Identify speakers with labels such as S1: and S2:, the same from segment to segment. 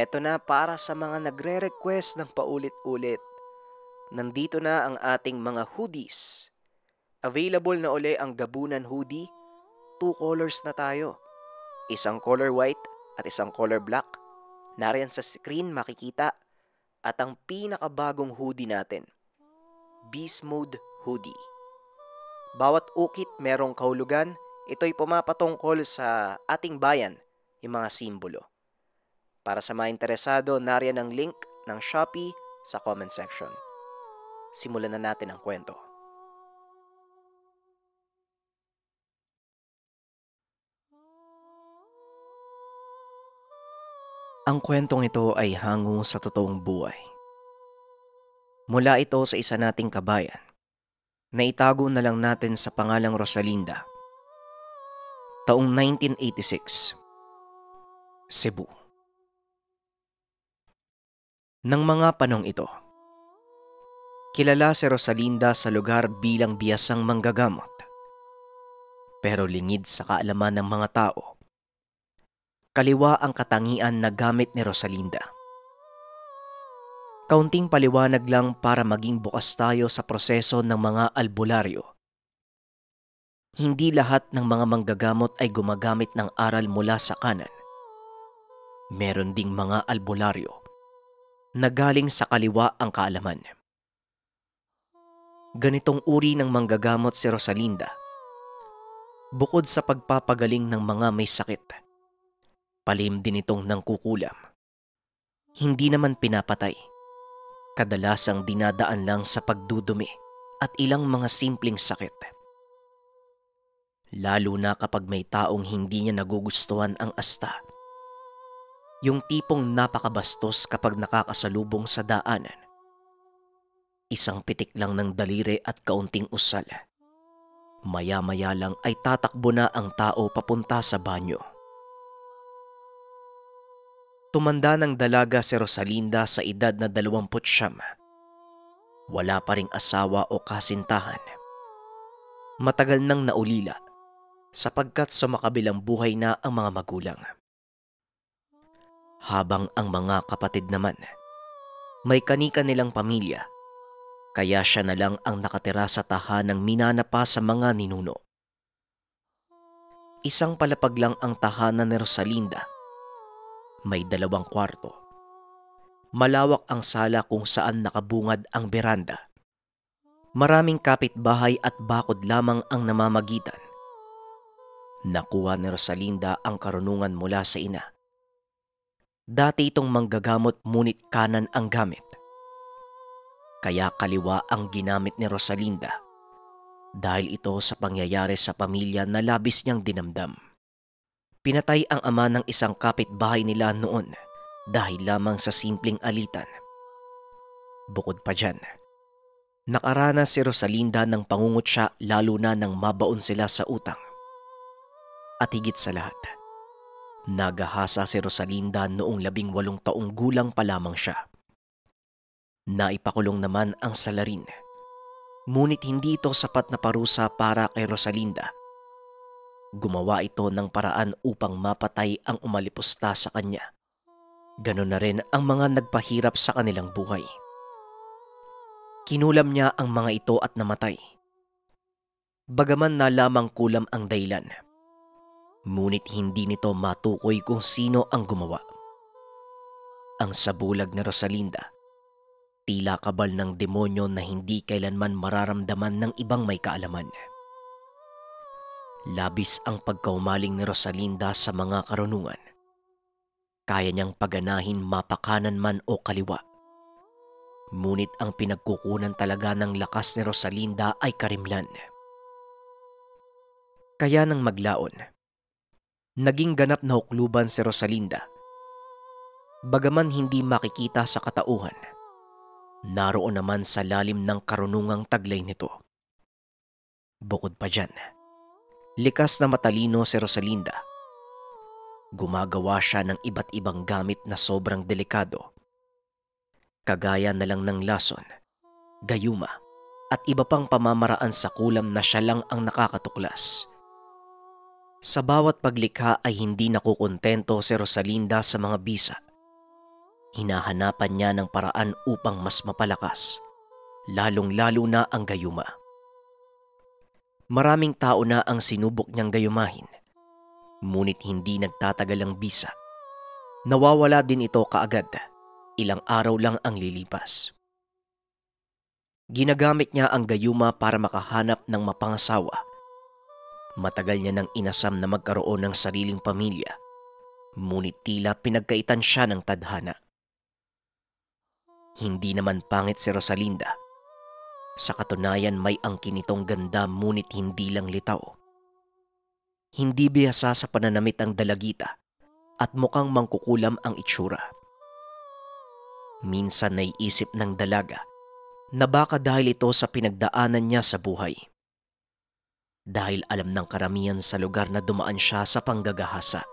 S1: Eto na para sa mga nagre-request ng paulit-ulit. Nandito na ang ating mga hoodies. Available na uli ang Gabunan hoodie. Two colors na tayo. Isang color white at isang color black. Nariyan sa screen makikita. At ang pinakabagong hoodie natin, Beast Mode hoodie. Bawat ukit merong kahulugan. Ito'y pumapatungkol sa ating bayan, yung mga simbolo. Para sa mga interesado, nariyan ang link ng Shopee sa comment section. Simulan na natin ang kwento. Ang kwentong ito ay hango sa totoong buhay. Mula ito sa isa nating kabayan na itago na lang natin sa pangalang Rosalinda. Taong 1986, Cebu. Nang mga panong ito, kilala si Rosalinda sa lugar bilang biyasang manggagamot. Pero lingid sa kaalaman ng mga tao, kaliwa ang katangian na gamit ni Rosalinda. Kaunting paliwanag lang para maging bukas tayo sa proseso ng mga albularyo. Hindi lahat ng mga manggagamot ay gumagamit ng aral mula sa kanan. Meron ding mga albularyo na galing sa kaliwa ang kaalaman. Ganitong uri ng manggagamot si Rosalinda. Bukod sa pagpapagaling ng mga may sakit, palihim din itong nangkukulam. Hindi naman pinapatay. Kadalasang dinadaan lang sa pagdudumi at ilang mga simpleng sakit. Lalo na kapag may taong hindi niya nagugustuhan ang asta. Yung tipong napakabastos kapag nakakasalubong sa daanan. Isang pitik lang ng daliri at kaunting usal. Maya-maya lang ay tatakbo na ang tao papunta sa banyo. Tumanda ng dalaga si Rosalinda sa edad na 29. Wala pa ring asawa o kasintahan. Matagal nang naulila sapagkat sa makabilang buhay na ang mga magulang. Habang ang mga kapatid naman, may kani-kanilang pamilya, kaya siya na lang ang nakatira sa tahanang minanapa sa mga ninuno. Isang palapag lang ang tahanan ni Rosalinda. May 2 kwarto. Malawak ang sala kung saan nakabungad ang beranda. Maraming kapitbahay at bakod lamang ang namamagitan. Nakuha ni Rosalinda ang karunungan mula sa ina. Dati itong manggagamot ngunit kanan ang gamit. Kaya kaliwa ang ginamit ni Rosalinda dahil ito sa pangyayari sa pamilya na labis niyang dinamdam. Pinatay ang ama ng isang kapitbahay nila noon dahil lamang sa simpleng alitan. Bukod pa dyan, nakaranas si Rosalinda ng pangungutya lalo na nang mabaon sila sa utang. At higit sa lahat, nagahasa si Rosalinda noong 18 taong gulang pa lamang siya. Naipakulong naman ang salarin, ngunit hindi ito sapat na parusa para kay Rosalinda. Gumawa ito ng paraan upang mapatay ang umalipusta sa kanya. Ganon na rin ang mga nagpahirap sa kanilang buhay. Kinulam niya ang mga ito at namatay. Bagaman na lamang kulam ang dahilan, ngunit hindi nito matukoy kung sino ang gumawa. Ang sabulag ni Rosalinda, tila kabal ng demonyo na hindi kailanman mararamdaman ng ibang may kaalaman. Labis ang pagkaumaling ni Rosalinda sa mga karunungan. Kaya niyang paganahin mapakanan man o kaliwa. Ngunit ang pinagkukunan talaga ng lakas ni Rosalinda ay karimlan. Kaya nang maglaon, naging ganap na hukluban si Rosalinda. Bagaman hindi makikita sa katauhan, naroon naman sa lalim ng karunungang taglay nito. Bukod pa dyan, likas na matalino si Rosalinda. Gumagawa siya ng iba't ibang gamit na sobrang delikado. Kagaya na lang ng lason, gayuma, at iba pang pamamaraan sa kulam na siya lang ang nakakatuklas. Sa bawat paglikha ay hindi nakukontento si Rosalinda sa mga bisa. Hinahanapan niya ng paraan upang mas mapalakas, lalong-lalo na ang gayuma. Maraming tao na ang sinubok niyang gayumahin, ngunit hindi nagtatagal ang bisa. Nawawala din ito kaagad, ilang araw lang ang lilipas. Ginagamit niya ang gayuma para makahanap ng mapangasawa. Matagal niya nang inasam na magkaroon ng sariling pamilya, ngunit tila pinagkaitan siya ng tadhana. Hindi naman pangit si Rosalinda. Sa katunayan may angkin itong ganda ngunit hindi lang litaw. Hindi bihasa sa pananamit ang dalagita at mukhang mangkukulam ang itsura. Minsan naiisip ng dalaga na baka dahil ito sa pinagdaanan niya sa buhay. Dahil alam ng karamihan sa lugar na dumaan siya sa panggagahasa.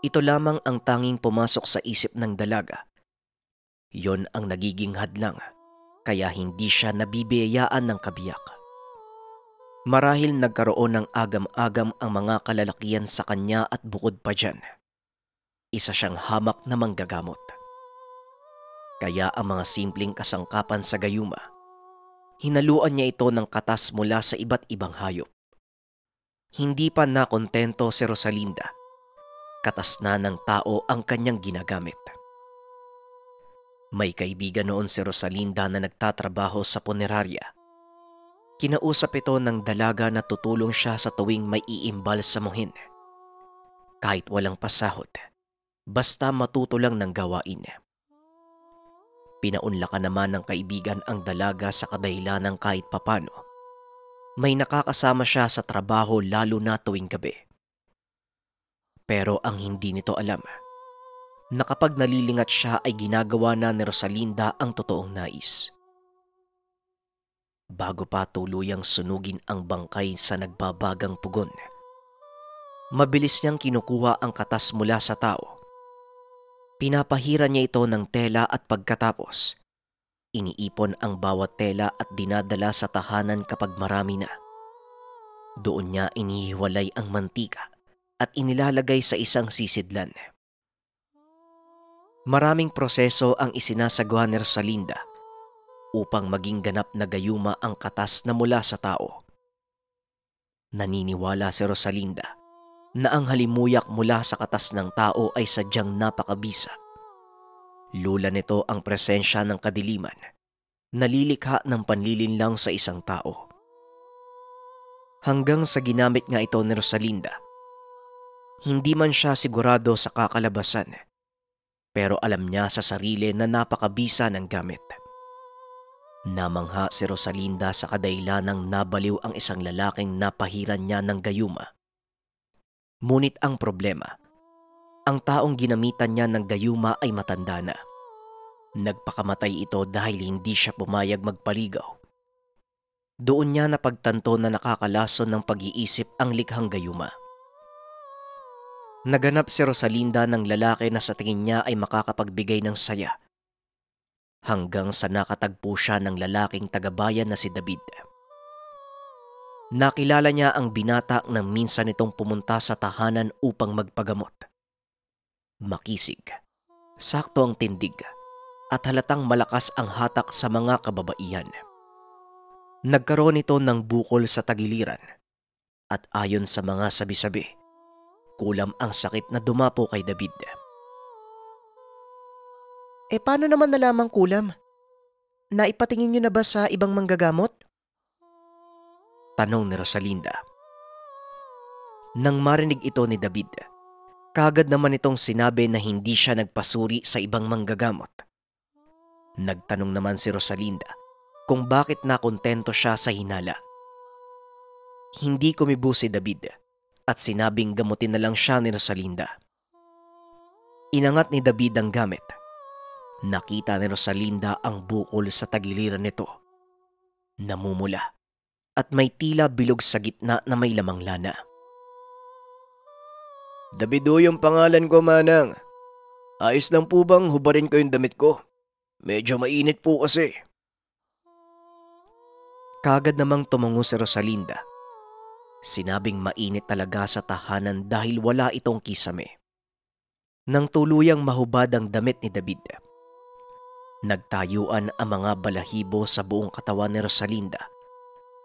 S1: Ito lamang ang tanging pumasok sa isip ng dalaga. Yon ang nagiging hadlang, kaya hindi siya nabibiyayaan ng kabiyak. Marahil nagkaroon ng agam-agam ang mga kalalakihan sa kanya at bukod pa dyan, isa siyang hamak na manggagamot. Kaya ang mga simpleng kasangkapan sa gayuma, hinaluan niya ito ng katas mula sa iba't ibang hayop. Hindi pa nakontento si Rosalinda, katas na ng tao ang kanyang ginagamit. May kaibigan noon si Rosalinda na nagtatrabaho sa punerarya. Kinausap ito ng dalaga na tutulong siya sa tuwing may iimbal sa muhin. Kahit walang pasahod, basta matuto lang ng gawain. Pinaunlakan naman ng kaibigan ang dalaga sa kadahilanang kahit papano may nakakasama siya sa trabaho lalo na tuwing gabi. Pero ang hindi nito alam, na kapag nalilingat siya ay ginagawa na ni Rosalinda ang totoong nais. Bago pa tuluyang sunugin ang bangkay sa nagbabagang pugon, mabilis niyang kinukuha ang katas mula sa tao. Pinapahira niya ito ng tela at pagkatapos, iniipon ang bawat tela at dinadala sa tahanan kapag marami na. Doon niya inihiwalay ang mantika at inilalagay sa isang sisidlan. Maraming proseso ang isinasagawa ni Rosalinda upang maging ganap na gayuma ang katas na mula sa tao. Naniniwala si Rosalinda na ang halimuyak mula sa katas ng tao ay sadyang napakabisa. Lula nito ang presensya ng kadiliman, nalilikha ng panlilinlang sa isang tao. Hanggang sa ginamit nga ito ni Rosalinda, hindi man siya sigurado sa kakalabasan, pero alam niya sa sarili na napakabisa ng gamit. Namangha si Rosalinda sa kadahilanang nabaliw ang isang lalaking napahiran niya ng gayuma. Ngunit ang problema, ang taong ginamitan niya ng gayuma ay matanda na. Nagpakamatay ito dahil hindi siya pumayag magpaligaw. Doon niya napagtanto na nakakalason ng pag-iisip ang likhang gayuma. Naganap si Rosalinda ng lalaki na sa tingin niya ay makakapagbigay ng saya. Hanggang sa nakatagpo siya ng lalaking tagabayan na si David. Nakilala niya ang binata nang minsan itong pumunta sa tahanan upang magpagamot. Makisig, sakto ang tindig, at halatang malakas ang hatak sa mga kababaihan. Nagkaroon ito ng bukol sa tagiliran, at ayon sa mga sabi-sabi, kulam ang sakit na dumapo kay David. Paano naman nalamang kulam? Naipatingin niyo na ba sa ibang manggagamot? Tanong ni Rosalinda. Nang marinig ito ni David, kaagad naman itong sinabi na hindi siya nagpasuri sa ibang manggagamot. Nagtanong naman si Rosalinda kung bakit nakontento siya sa hinala. Hindi kumibo si David at sinabing gamutin na lang siya ni Rosalinda. Inangat ni David ang gamit. Nakita ni Rosalinda ang bukol sa tagiliran nito. Namumula at may tila bilog sa gitna na may lamang lana. Davido yung pangalan ko, manang. Ayos lang po bang hubarin ko yung damit ko? Medyo mainit po kasi. Kaagad namang tumango si Rosalinda. Sinabing mainit talaga sa tahanan dahil wala itong kisame. Nang tuluyang mahubad ang damit ni David, nagtayuan ang mga balahibo sa buong katawan ni Rosalinda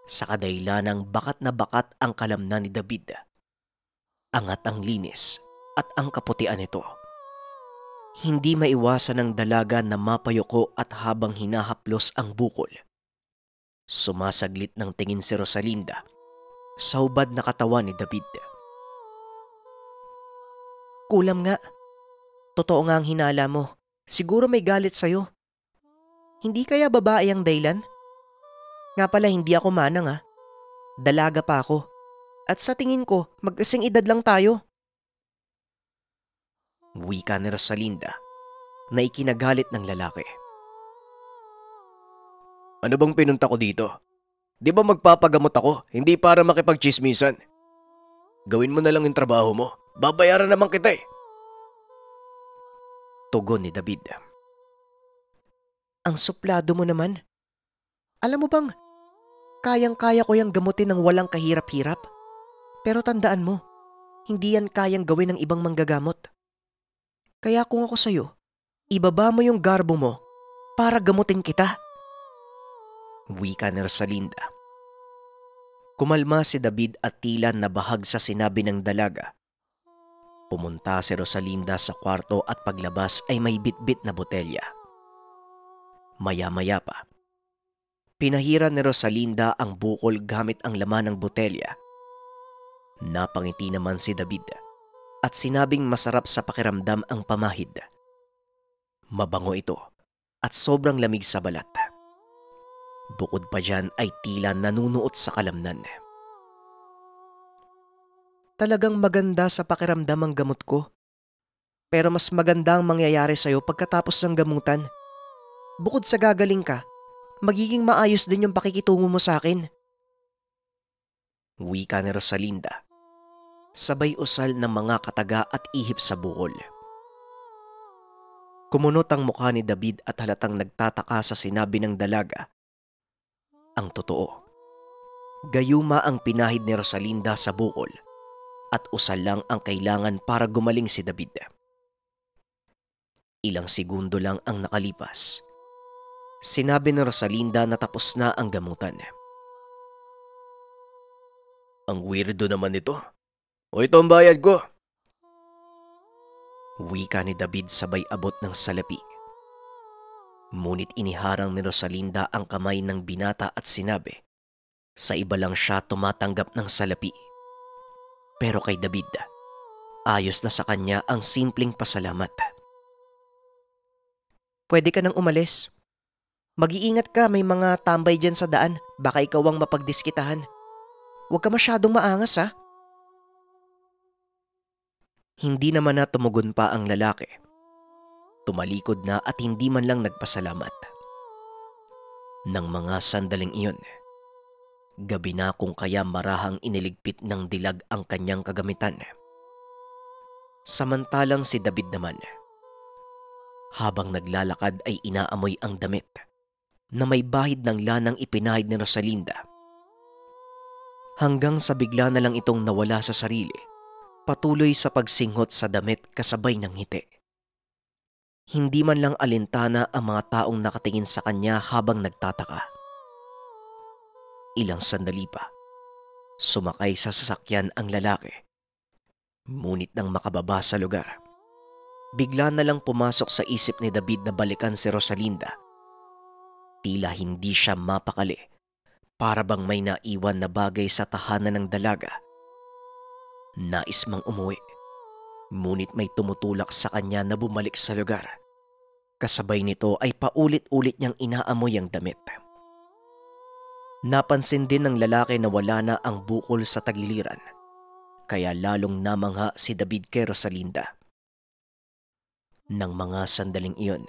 S1: sa kadahilanang bakat na bakat ang kalamnan ni David. Angat ang linis at ang kaputian nito. Hindi maiwasan ng dalaga na mapayuko at habang hinahaplos ang bukol, sumasaglit ng tingin si Rosalinda sa hubad na katawan ni David. Kulam nga. Totoo nga ang hinala mo. Siguro may galit sa'yo. Hindi kaya babae ang dahilan? Nga pala hindi ako manang ha. Dalaga pa ako. At sa tingin ko, mag-ising edad lang tayo. Wika ni Rosalinda na ikinagalit ng lalaki. Ano bang pinunta ko dito? Di ba magpapagamot ako, hindi para makipagchismisan? Gawin mo na lang yung trabaho mo. Babayaran naman kita eh. Tugon ni David. Ang suplado mo naman. Alam mo bang, kayang-kaya ko yung gamutin ng walang kahirap-hirap. Pero tandaan mo, hindi yan kayang gawin ng ibang manggagamot. Kaya kung ako sa'yo, ibaba mo yung garbo mo para gamutin kita. Wika ni Rosalinda. Kumalma si David at tila nabahag sa sinabi ng dalaga. Pumunta si Rosalinda sa kwarto at paglabas ay may bitbit na botelya. Maya-maya pa, pinahira ni Rosalinda ang bukol gamit ang laman ng botelya. Napangiti naman si David at sinabing masarap sa pakiramdam ang pamahid. Mabango ito at sobrang lamig sa balat. Bukod pa dyan ay tila nanunuot sa kalamnan. Talagang maganda sa pakiramdam ang gamot ko. Pero mas maganda ang mangyayari sa'yo pagkatapos ng gamutan. Bukod sa gagaling ka, magiging maayos din yung pakikitungo mo sa akin. Wika ni Rosalinda, sabay usal ng mga kataga at ihip sa bukol. Kumunot ang mukha ni David at halatang nagtataka sa sinabi ng dalaga. Ang totoo, gayuma ang pinahid ni Rosalinda sa bukol at usal lang ang kailangan para gumaling si David. Ilang segundo lang ang nakalipas. Sinabi ni Rosalinda na tapos na ang gamutan. Ang weirdo naman ito. O ito ang bayad ko. Wika ni David sabay abot ng salapi. Ngunit iniharang ni Rosalinda ang kamay ng binata at sinabi, sa iba lang siya tumatanggap ng salapi. Pero kay David, ayos na sa kanya ang simpleng pasalamat. Pwede ka nang umalis. Mag-iingat ka, may mga tambay dyan sa daan. Baka ikaw ang mapagdiskitahan. Huwag ka masyadong maangas ha. Hindi naman na tumugon pa ang lalaki. Tumalikod na at hindi man lang nagpasalamat. Nang mga sandaling iyon, gabi na kung kaya marahang iniligpit ng dilag ang kanyang kagamitan. Samantalang si David naman, habang naglalakad ay inaamoy ang damit na may bahid ng lanang ipinahid ni Rosalinda. Hanggang sa bigla na lang itong nawala sa sarili, patuloy sa pagsinghot sa damit kasabay ng ngiti. Hindi man lang alintana ang mga taong nakatingin sa kanya habang nagtataka. Ilang sandali pa, sumakay sa sasakyan ang lalaki. Ngunit nang makababa sa lugar, bigla na lang pumasok sa isip ni David na balikan si Rosalinda. Tila hindi siya mapakali, para bang may naiwan na bagay sa tahanan ng dalaga. Nais mang umuwi, ngunit may tumutulak sa kanya na bumalik sa lugar. Kasabay nito ay paulit-ulit niyang inaamoy ang damit. Napansin din ng lalaki na wala na ang bukol sa tagiliran, kaya lalong namangha si David kay Rosalinda. Nang mga sandaling iyon,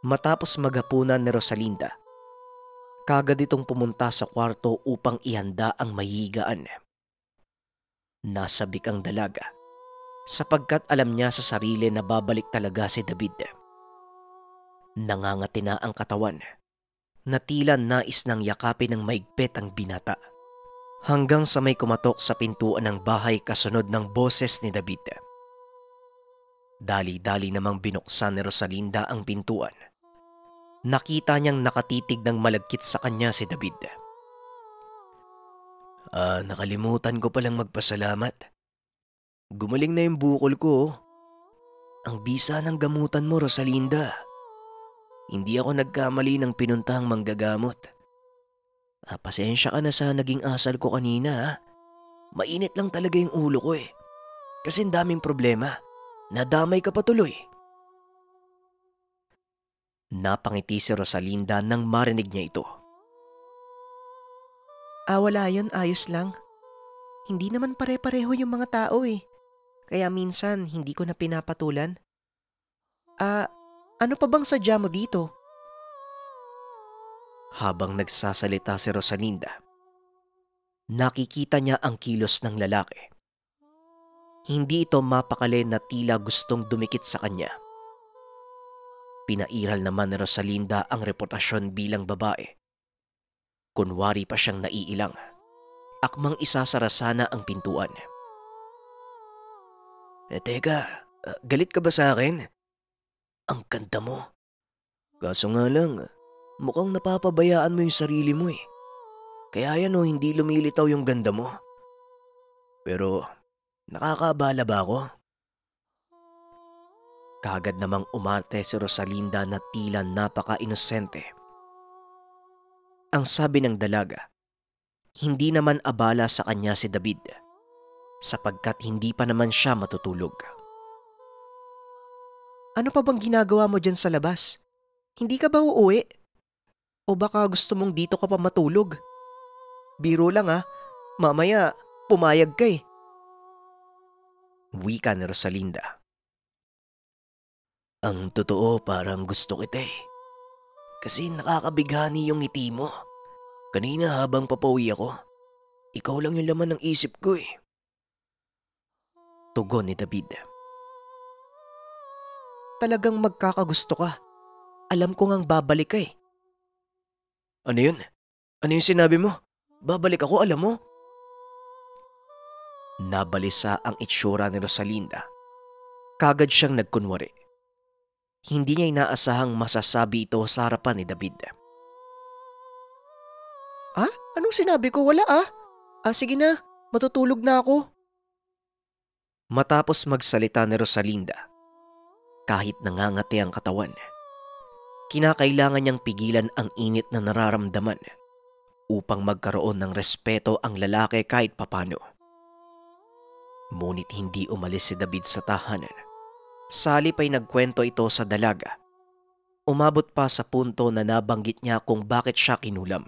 S1: matapos maghapunan ni Rosalinda, kagad itong pumunta sa kwarto upang ihanda ang mahihigaan. Nasabik ang dalaga sapagkat alam niya sa sarili na babalik talaga si David. Nangangati na ang katawan na tila nais nang yakapin ng maigpit ang binata, hanggang sa may kumatok sa pintuan ng bahay kasunod ng boses ni David. Dali-dali namang binuksan ni Rosalinda ang pintuan. Nakita niyang nakatitig ng malagkit sa kanya si David. Nakalimutan ko palang magpasalamat. Gumaling na yung bukol ko. Ang bisa ng gamutan mo, Rosalinda. Hindi ako nagkamali ng pinuntahang manggagamot. Pasensya ka na sa naging asal ko kanina. Mainit lang talaga yung ulo ko eh. Kasi ang daming problema. Nadamay ka pa tuloy. Napangiti si Rosalinda nang marinig niya ito. Wala yun, ayos lang. Hindi naman pare-pareho yung mga tao eh. Kaya minsan hindi ko na pinapatulan. Ano pa bang sadya mo dito? Habang nagsasalita si Rosalinda, nakikita niya ang kilos ng lalaki. Hindi ito mapakali na tila gustong dumikit sa kanya. Pinairal naman ni Rosalinda ang reputasyon bilang babae. Kunwari pa siyang naiilang. Akmang isasara sana ang pintuan. Teka, galit ka ba sa akin? Ang ganda mo. Kaso nga lang, mukhang napapabayaan mo yung sarili mo eh. Kaya yan hindi lumilitaw yung ganda mo. Pero, nakakaabala ba ako? Kagad namang umarte si Rosalinda na tila napaka-inosente. Ang sabi ng dalaga, hindi naman abala sa kanya si David, sapagkat hindi pa naman siya matutulog. Ano pa bang ginagawa mo dyan sa labas? Hindi ka ba uuwi? O baka gusto mong dito ka pa matulog? Biro lang mamaya pumayag ka eh. Wika ni Rosalinda. Ang totoo parang gusto kita eh. Kasi nakakabighani yung ngiti mo. Kanina habang papawi ako, ikaw lang yung laman ng isip ko eh. Tugon ni David. Talagang magkakagusto ka. Alam ko ngang babalik ka eh. Ano yun? Ano yung sinabi mo? Babalik ako, alam mo? Nabalisa ang itsura ni Rosalinda. Kagad siyang nagkunwari. Hindi niya inaasahang masasabi ito sa harapan ni David. Anong sinabi ko? Wala sige na, matutulog na ako. Matapos magsalita ni Rosalinda, kahit nangangati ang katawan, kinakailangan niyang pigilan ang init na nararamdaman upang magkaroon ng respeto ang lalaki kahit papano. Ngunit hindi umalis si David sa tahanan. Salip ay nagkwento ito sa dalaga. Umabot pa sa punto na nabanggit niya kung bakit siya kinulam.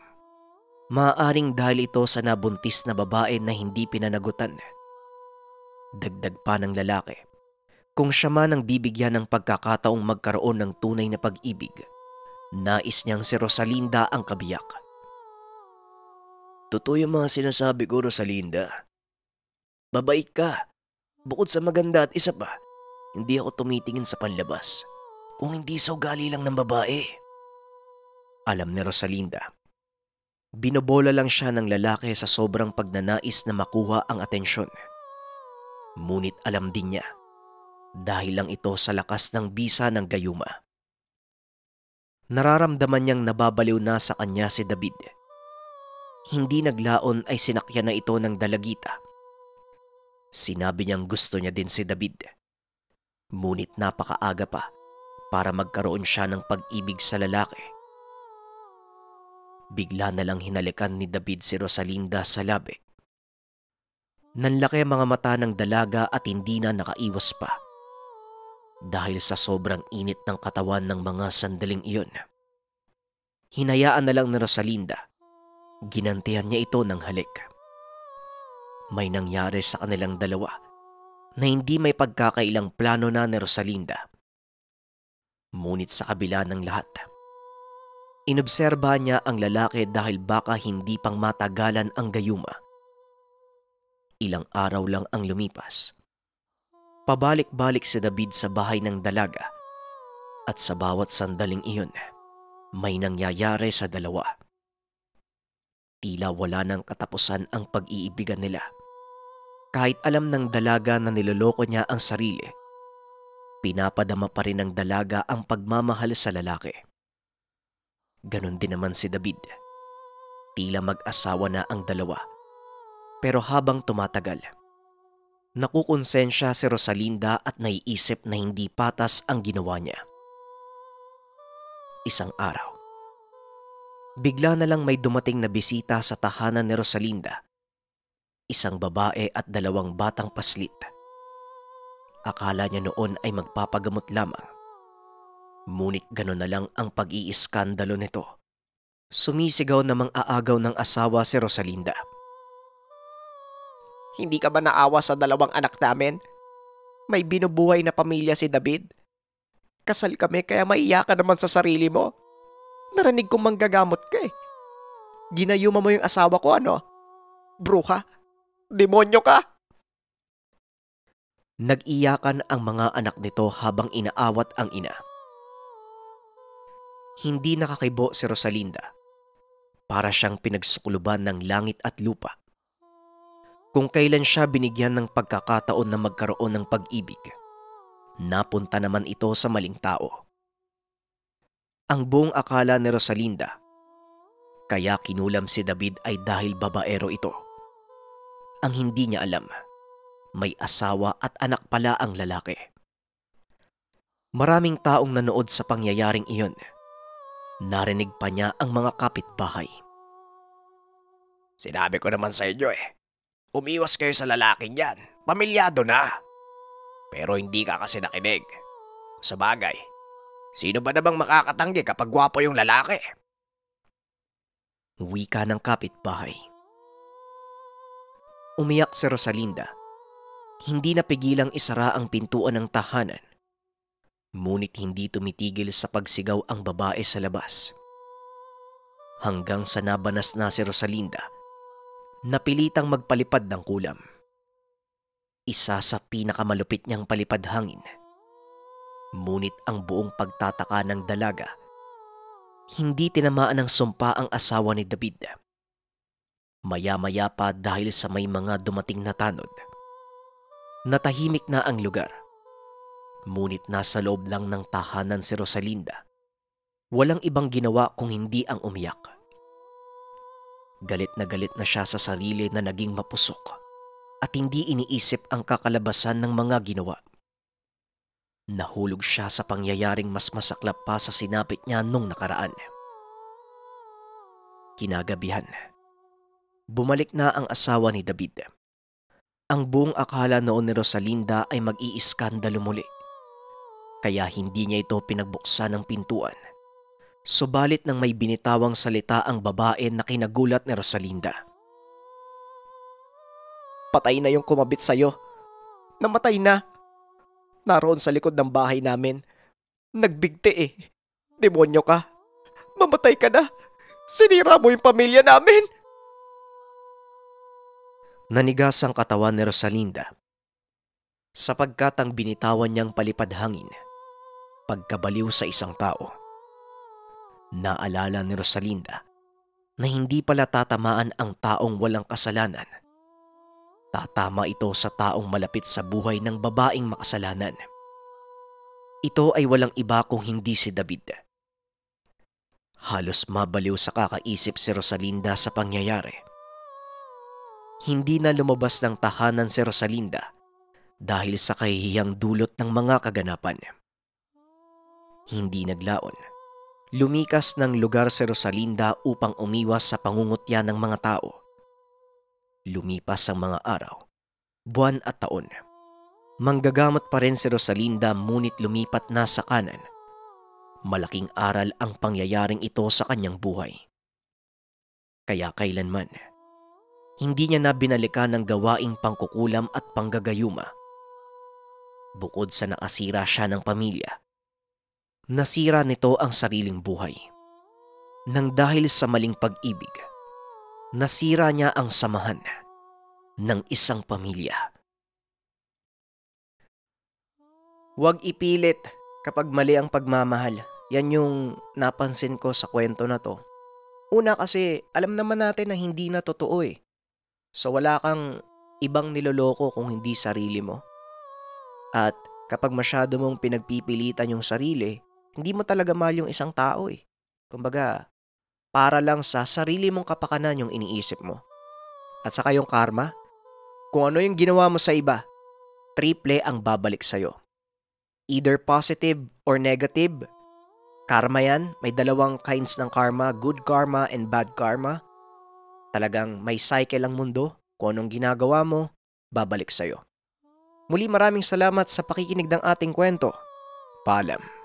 S1: Maaaring dahil ito sa nabuntis na babae na hindi pinanagutan. Dagdag pa ng lalaki, kung siya man ang bibigyan ng pagkakataong magkaroon ng tunay na pag-ibig, nais niyang si Rosalinda ang kabiyak. Totoo yung mga sinasabi ko, Rosalinda. Babait ka. Bukod sa maganda at isa pa, hindi ako tumitingin sa panlabas kung hindi sa ugali lang ng babae. Alam ni Rosalinda. Binobola lang siya ng lalaki sa sobrang pagnanais na makuha ang atensyon. Ngunit alam din niya, dahil lang ito sa lakas ng bisa ng gayuma. Nararamdaman niyang nababaliw na sa kanya si David. Hindi naglaon ay sinakyan na ito ng dalagita. Sinabi niyang gusto niya din si David. Ngunit napakaaga pa para magkaroon siya ng pag-ibig sa lalaki. Bigla na lang hinalikan ni David si Rosalinda sa labi. Nanlaki ang mga mata ng dalaga at hindi na nakaiwas pa. Dahil sa sobrang init ng katawan ng mga sandaling iyon. Hinayaan na lang ni Rosalinda. Ginantihan niya ito ng halik. May nangyari sa kanilang dalawa na hindi may pagkakailang plano na ni Rosalinda. Ngunit sa kabila ng lahat, inobserba niya ang lalaki dahil baka hindi pang matagalan ang gayuma. Ilang araw lang ang lumipas. Pabalik-balik si David sa bahay ng dalaga at sa bawat sandaling iyon, may nangyayari sa dalawa. Tila wala ng katapusan ang pag-iibigan nila. Kahit alam ng dalaga na niloloko niya ang sarili, pinapadama pa rin ng dalaga ang pagmamahal sa lalaki. Ganon din naman si David. Tila mag-asawa na ang dalawa. Pero habang tumatagal, nakukonsensya si Rosalinda at naiisip na hindi patas ang ginawa niya. Isang araw, bigla na lang may dumating na bisita sa tahanan ni Rosalinda. Isang babae at 2 batang paslit. Akala niya noon ay magpapagamot lamang. Ngunit gano'n na lang ang pag-iiskandalo nito. Sumisigaw na mang-aagaw ng asawa si Rosalinda.
S2: Hindi ka ba naawa sa 2 anak namin? May binubuhay na pamilya si David. Kasal kami kaya maiyak ka naman sa sarili mo. Narinig kong manggagamot ka eh. Ginayuma mo yung asawa ko ano? Bruha? Demonyo ka?
S1: Nag-iyakan ang mga anak nito habang inaawat ang ina. Hindi nakakibo si Rosalinda. Para siyang pinagsukluban ng langit at lupa. Kung kailan siya binigyan ng pagkakataon na magkaroon ng pag-ibig, napunta naman ito sa maling tao. Ang buong akala ni Rosalinda, kaya kinulam si David ay dahil babaero ito. Ang hindi niya alam, may asawa at anak pala ang lalaki. Maraming taong nanood sa pangyayaring iyon. Narinig pa niya ang mga kapitbahay.
S2: Sinabi ko naman sa inyo eh. Umiwas kayo sa lalaking yan. Pamilyado na. Pero hindi ka kasi nakinig. Sa bagay, sino ba namang makakatanggi kapag gwapo yung lalaki?
S1: Wika ng kapitbahay. Umiyak si Rosalinda. Hindi napigilang isara ang pintuan ng tahanan. Ngunit hindi tumitigil sa pagsigaw ang babae sa labas. Hanggang sa nabanas na si Rosalinda, napilitang magpalipad ng kulam. Isa sa pinakamalupit niyang palipad hangin. Ngunit ang buong pagtataka ng dalaga, hindi tinamaan ng sumpa ang asawa ni David. Maya-maya pa dahil sa may mga dumating na tanod. Natahimik na ang lugar. Ngunit nasa loob lang ng tahanan si Rosalinda. Walang ibang ginawa kung hindi ang umiyak. Galit na siya sa sarili na naging mapusok at hindi iniisip ang kakalabasan ng mga ginawa. Nahulog siya sa pangyayaring mas masaklap pa sa sinapit niya nung nakaraan. Kinagabihan, bumalik na ang asawa ni David. Ang buong akala noon ni Rosalinda ay mag-iiskandalo muli. Kaya hindi niya ito pinagbuksan ng pintuan. Subalit nang may binitawang salita ang babae na kinagulat ni Rosalinda.
S2: Patay na yung kumabit sa'yo. Namatay na. Naroon sa likod ng bahay namin. Nagbigti eh. Demonyo ka. Mamatay ka na. Sinira mo yung pamilya namin.
S1: Nanigas ang katawan ni Rosalinda. Sapagkat ang binitawan niyang palipad hangin, pagkabaliw sa isang tao. Naalala ni Rosalinda na hindi pala tatamaan ang taong walang kasalanan. Tatama ito sa taong malapit sa buhay ng babaeng makasalanan. Ito ay walang iba kung hindi si David. Halos mabaliw sa kakaisip si Rosalinda sa pangyayari. Hindi na lumabas ng tahanan si Rosalinda dahil sa kahihiyang dulot ng mga kaganapan. Hindi naglaon. Lumikas ng lugar si Rosalinda upang umiwas sa pangungutya ng mga tao. Lumipas ang mga araw, buwan at taon. Manggagamot pa rin si Rosalinda ngunit lumipat na sa kanan. Malaking aral ang pangyayaring ito sa kanyang buhay. Kaya kailanman, hindi niya na binalikan ng gawaing pangkukulam at panggagayuma. Bukod sa nakasira siya ng pamilya, nasira nito ang sariling buhay. Nang dahil sa maling pag-ibig, nasira niya ang samahan ng isang pamilya.
S2: Huwag ipilit kapag mali ang pagmamahal. Yan yung napansin ko sa kwento na to. Una kasi, alam naman natin na hindi na totoo eh. So wala kang ibang niloloko kung hindi sarili mo. At
S1: Kapag masyado mong pinagpipilitan yung sarili, hindi mo talaga mahal yung isang tao eh. Kumbaga, para lang sa sarili mong kapakanan yung iniisip mo. At saka yung karma, kung ano yung ginawa mo sa iba, triple ang babalik sa'yo. Either positive or negative, karma yan. May dalawang kinds ng karma, good karma and bad karma. Talagang may cycle ang mundo. Kung anong ginagawa mo, babalik sa'yo. Muli maraming salamat sa pakikinig ng ating kwento. Paalam.